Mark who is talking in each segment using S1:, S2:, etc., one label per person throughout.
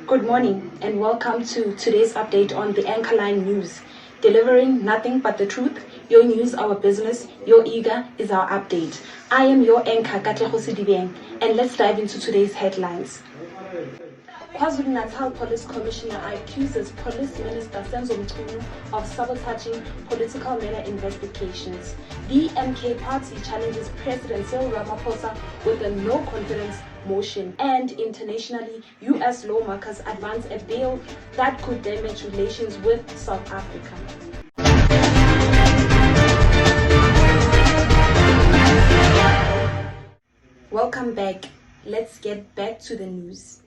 S1: Good morning and welcome to today's update on the AnchorLine news. Delivering nothing but the truth, your news, our business, your eager is our update. I am your anchor, Katlego Sidibeng, and let's dive into today's headlines. KwaZulu-Natal Police Commissioner accuses Police Minister Senzo Mchunu of sabotaging political matter investigations. The MK party challenges President Cyril Ramaphosa with a no-confidence motion, and internationally, U.S. lawmakers advance a bill that could damage relations with South Africa. Welcome back. Let's get back to the news.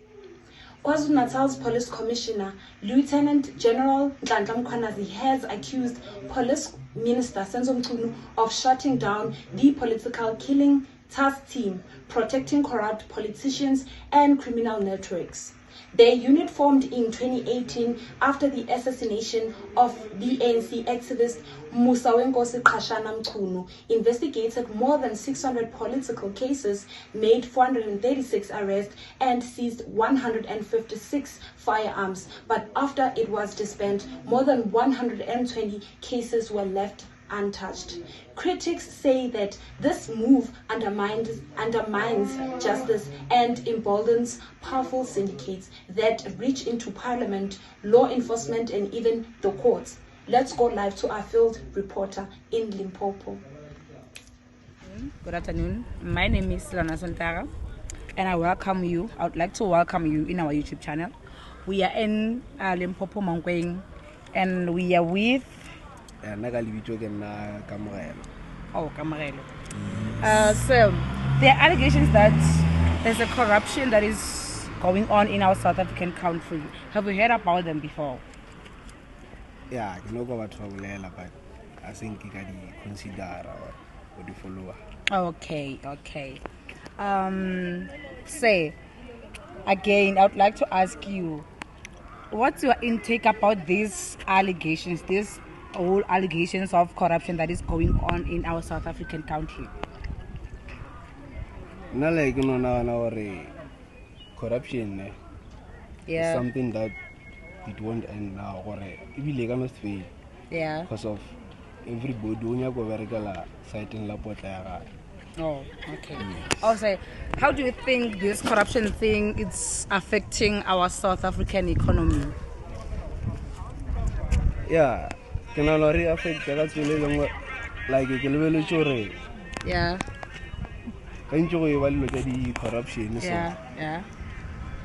S1: KwaZulu-Natal's Police Commissioner, Lieutenant General Nhlanhla Mkhwanazi, has accused Police Minister Senzo Mchunu of shutting down the political killing task team, protecting corrupt politicians and criminal networks. The unit formed in 2018 after the assassination of the ANC activist Musa Wenkosi Qashana Mchunu, investigated more than 600 political cases, made 436 arrests, and seized 156 firearms. But after it was disbanded, more than 120 cases were left untouched. Critics say that this move undermines justice and emboldens powerful syndicates that reach into parliament, law enforcement, and even the courts. Let's go live to our field reporter in Limpopo.
S2: Good afternoon. My name is Lana Sontara, and I would like to welcome you in our YouTube channel. We are in Limpopo Mankweng, and we are with Kamarelo. So there are allegations that there's a corruption that is going on in our South African country. Have you heard about them before?
S3: Yeah, I know about Fabulella, but I think you can consider or the follower.
S2: Okay. Say again, I would like to ask you, what's your intake about these allegations, these all allegations of corruption that is going on in our South African country?
S3: Not like now corruption is something that it won't end now, or it must fail.
S2: Yeah.
S3: Because of everybody doing a regular site in La Porta.
S2: Oh, okay. Also, how do you think this corruption thing is affecting our South African economy?
S3: Yeah. Can I not affect that like a little?
S2: Yeah.
S3: Enjoy the corruption.
S2: Yeah.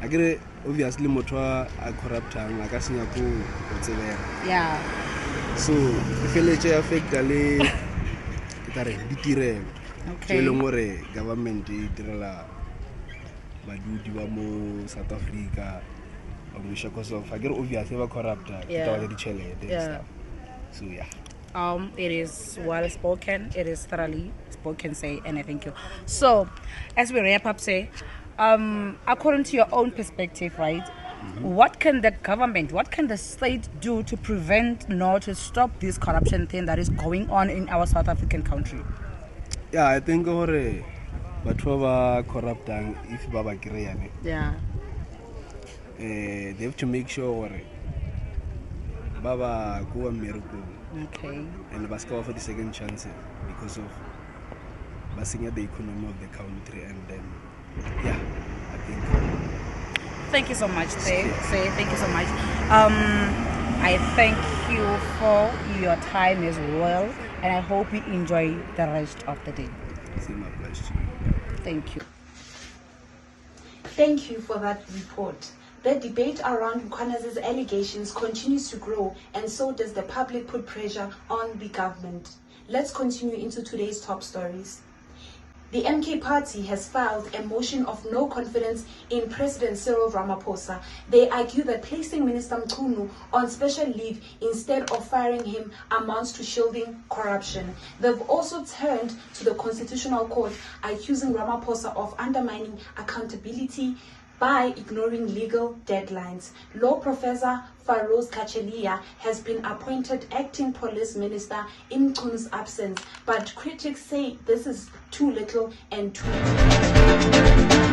S3: I get obviously motor a corrupt like a Singapore whatever.
S2: Yeah.
S3: So if you affect the okay. Government South Africa because of I get obviously corrupt.
S2: Yeah.
S3: So yeah.
S2: It is well spoken. It is thoroughly spoken. Say, and I thank you. So, as we wrap up, say, according to your own perspective, right? Mm-hmm. What can the government, what can the state do to prevent, to stop this corruption thing that is going on in our South African country?
S3: Yeah, I think but whoever corrupt and if Baba Kireane.
S2: Yeah.
S3: They have to make sure Baba go a miracle.
S2: Okay.
S3: And Baskawa for the second chance because of basing the economy of the country, and then I think.
S2: Thank you so much, thank you so much. I thank you for your time as well, and I hope you enjoy the rest of the day. Thank you.
S1: Thank you for that report. The debate around Mkhwanazi's allegations continues to grow, and so does the public put pressure on the government. Let's continue into today's top stories. The MK party has filed a motion of no confidence in President Cyril Ramaphosa. They argue that placing Minister Mchunu on special leave instead of firing him amounts to shielding corruption. They've also turned to the Constitutional Court, accusing Ramaphosa of undermining accountability by ignoring legal deadlines. Law professor Farouz Kachelia has been appointed acting police minister in Mchunu's absence, but critics say this is too little and too late.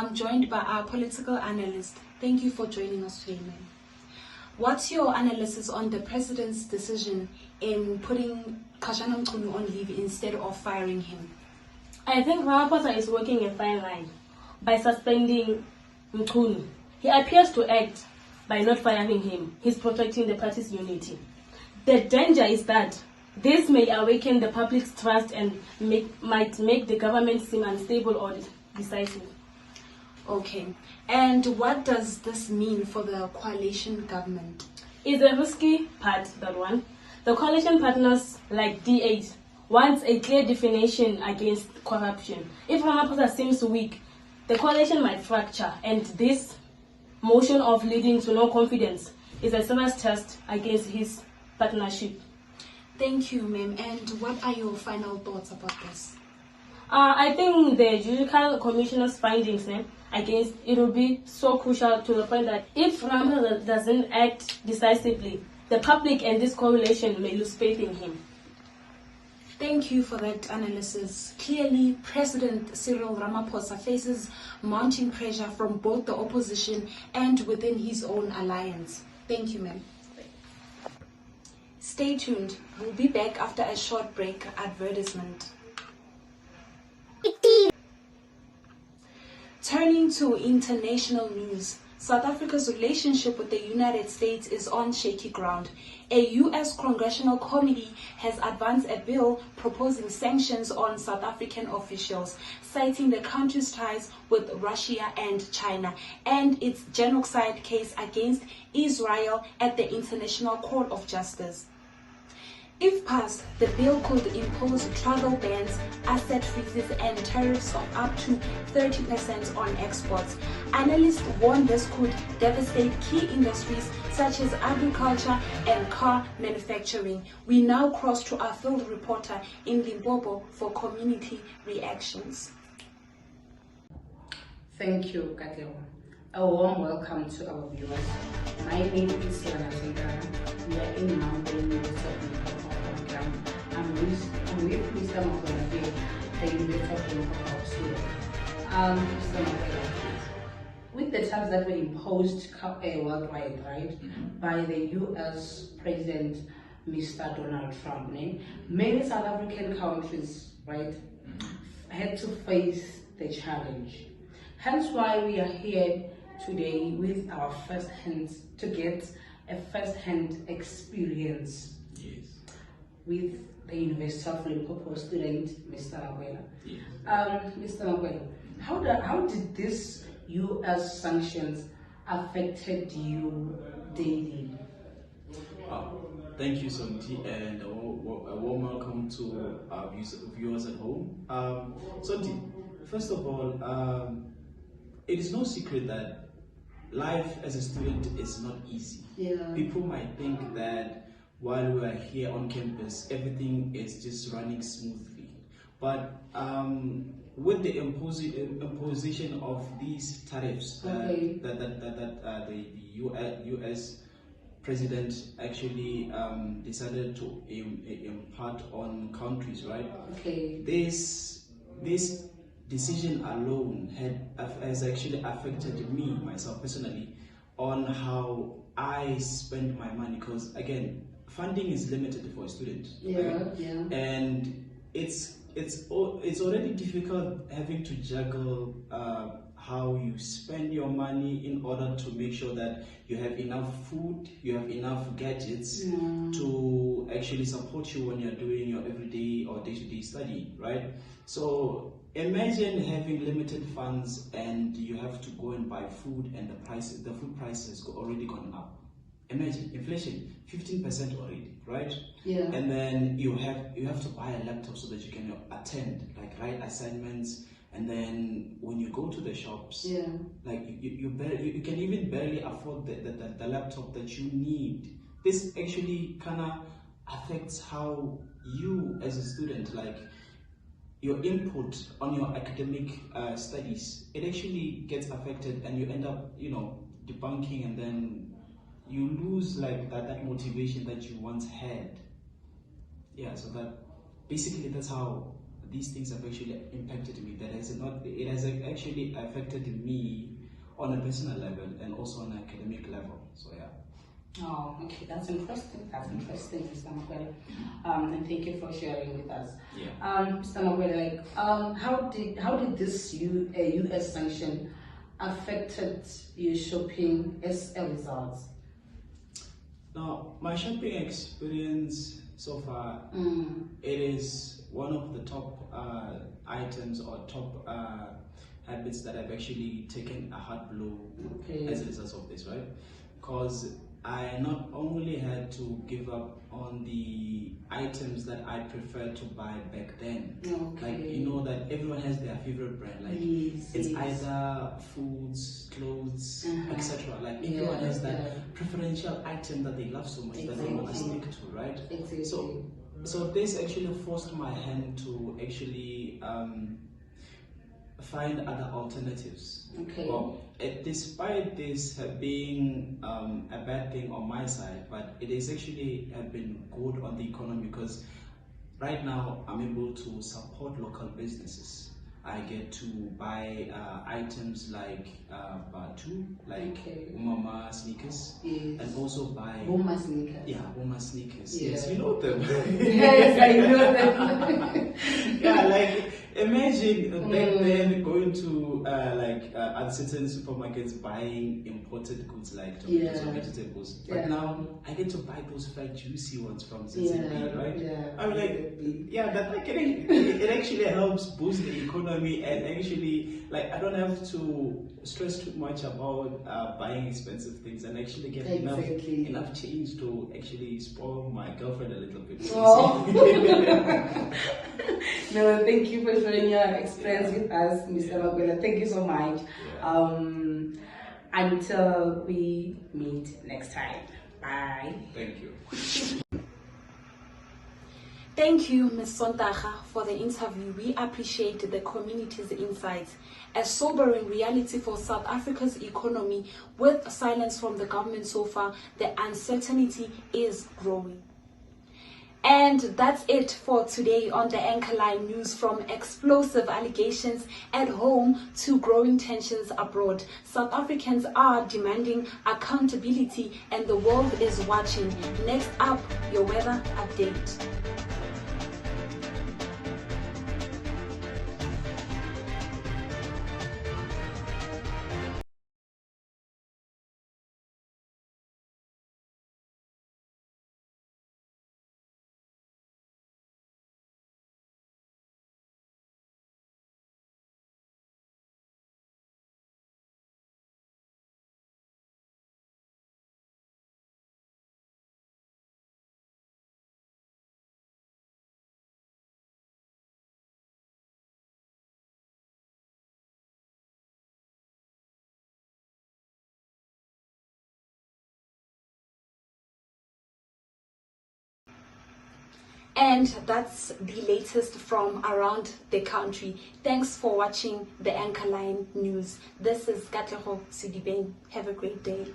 S1: I'm joined by our political analyst. Thank you for joining us today, ma'am. What's your analysis on the president's decision in putting Khashana Mchunu on leave instead of firing him?
S4: I think Ramaphosa is working a fine line by suspending Mchunu. He appears to act by not firing him. He's protecting the party's unity. The danger is that this may awaken the public's trust and might make the government seem unstable or decisive.
S1: Okay, and what does this mean for the coalition government?
S4: It's a risky part, that one. The coalition partners like D8 wants a clear definition against corruption. If Ramaphosa seems weak, the coalition might fracture, and this motion of leading to no confidence is a serious test against his partnership.
S1: Thank you, ma'am. And what are your final thoughts about this?
S4: I think the judicial commissioner's findings against it will be so crucial to the point that if Ramaphosa doesn't act decisively, the public and this coalition may lose faith in him.
S1: Thank you for that analysis. Clearly, President Cyril Ramaphosa faces mounting pressure from both the opposition and within his own alliance. Thank you, ma'am. Stay tuned. We'll be back after a short break advertisement. Turning to international news, South Africa's relationship with the United States is on shaky ground. A U.S. congressional committee has advanced a bill proposing sanctions on South African officials, citing the country's ties with Russia and China and its genocide case against Israel at the International Court of Justice. If passed, the bill could impose travel bans, asset freezes, and tariffs of up to 30% on exports. Analysts warn this could devastate key industries such as agriculture and car manufacturing. We now cross to our field reporter in Limpopo for community reactions.
S2: Thank you, Katlego. A warm welcome to our viewers. My name is Yana Sengana. We are in Mountain University program. I'm with Mr. Makwela here, the University of our student. Mr. Makwela, with the tariffs that were imposed worldwide, right, by the U.S. President Mr. Donald Trump, many South African countries, right, had to face the challenge. Hence why we are here today with our first hands to get a first-hand experience with the University of Limpopo student, Mr. Makwela. Mr. Makwela, how did this U.S. sanctions affected you daily?
S5: Thank you, Sonti, and a warm welcome to our viewers at home. Sonti, first of all, it is no secret that life as a student is not easy. People might think that while we are here on campus, everything is just running smoothly. But with the imposition of these tariffs that the U.S. President actually decided to impart on countries, right? This decision alone has actually affected me, myself personally, on how I spend my money, because again, funding is limited for a student, and it's already difficult having to juggle how you spend your money in order to make sure that you have enough food, you have enough gadgets to actually support you when you're doing your everyday or day-to-day study, right? So imagine having limited funds and you have to go and buy food, and the food price has already gone up. Imagine inflation, 15% already, right? And then you have to buy a laptop so that you can attend, like write assignments. And then when you go to the shops, like you can even barely afford the laptop that you need. This actually kind of affects how you as a student, like your input on your academic studies, it actually gets affected, and you end up, debunking, and then you lose like that motivation that you once had. So that basically that's how these things have actually impacted me. That has not, it has actually affected me on a personal level and also on an academic level. So yeah.
S2: Oh, okay, that's interesting. That's interesting, Mr. Makwele. And thank you for sharing with us.
S5: Yeah.
S2: Mr. Makwele, like, how did this U.S. sanction affected your shopping as a result?
S5: Now, my shopping experience so far, it is one of the top items or top habits that I've actually taken a hard blow as a result of this, right? Because I not only had to give up on the items that I preferred to buy back then. Like, you know that everyone has their favorite brand. Like, it's either foods, clothes, etc. Like, everyone has that preferential item that they love so much that they want to stick to, right? So this actually forced my hand to actually find other alternatives. Well, despite this being a bad thing on my side, but it is actually have been good on the economy, because right now I'm able to support local businesses. I get to buy items like Batu, like Umama sneakers, and also buy
S2: Boma sneakers.
S5: Yeah, Boma sneakers. Yes, you know them.
S2: Yes, I know them.
S5: Yeah, like imagine back then going to at certain supermarkets buying imported goods like tomatoes or vegetables. But now I get to buy those fat juicy ones from ZZB, right? Yeah. I'm like, it actually helps boost the economy, and actually, like, I don't have to stress too much about buying expensive things, and actually get enough change to actually spoil my girlfriend a little bit.
S2: Oh. No, thank you for sharing your experience with us, Mr. Makwele. Thank you so much. Until we meet next time. Bye.
S5: Thank you.
S1: Thank you, Ms. Sontaga, for the interview. We appreciate the community's insights. A sobering reality for South Africa's economy. With silence from the government so far, the uncertainty is growing. And that's it for today on the AnchorLine News. From explosive allegations at home to growing tensions abroad, South Africans are demanding accountability, and the world is watching. Next up, your weather update. And that's the latest from around the country. Thanks for watching the AnchorLine News. This is Katlego Sidibeng. Have a great day.